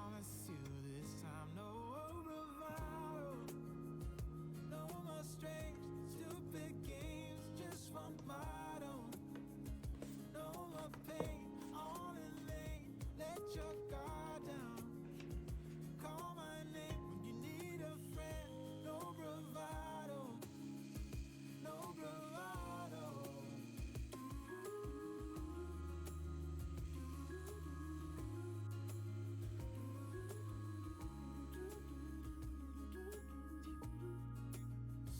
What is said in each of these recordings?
promise you this time no bravado, no more strange, stupid games, just one motto. No more pain, on in lane, let your guard down. Call my name when you need a friend, no bravado, no bravado.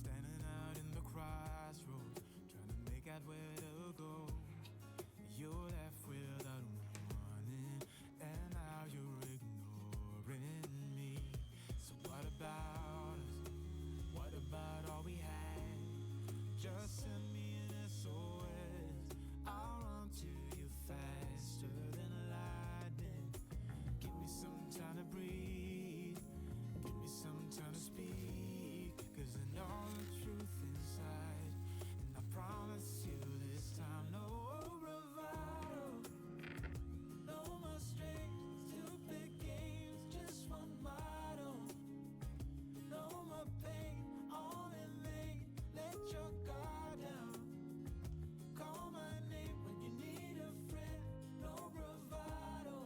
Standing out in the crossroads, trying to make out where to go. You're left without warning, and now you're ignoring me. So what about us? What about all we had? Just send me an SOS. I'll run to you faster than lightning. Give me some time to breathe. Give me some time to speak. 'Cause I know the truth inside. And I promise you this time no bravado, no more strange, stupid games, just one motto. No more pain, all in lane, let your guard down. Call my name when you need a friend, no bravado,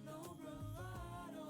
no bravado.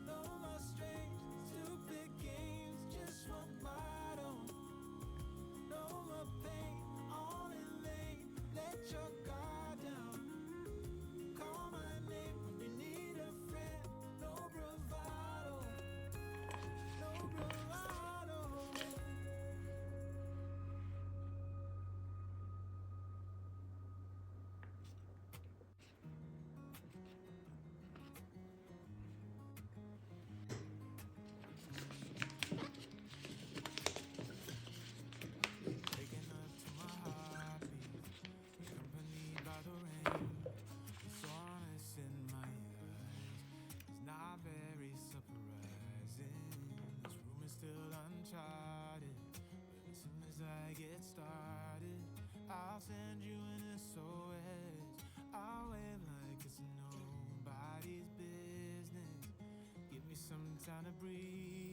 No more strange, stupid games, just one motto. No more pain, all in lane, let your guard down. Call my name when you need a friend, no bravado, no bravado. Waking up to my heartbeat, accompanied by the rain. The soreness in my eyes is not very surprising. This room is still uncharted, but as soon as I get started, I'll send you an SOS. I'll wave like it's nobody's business. Give me some time to breathe.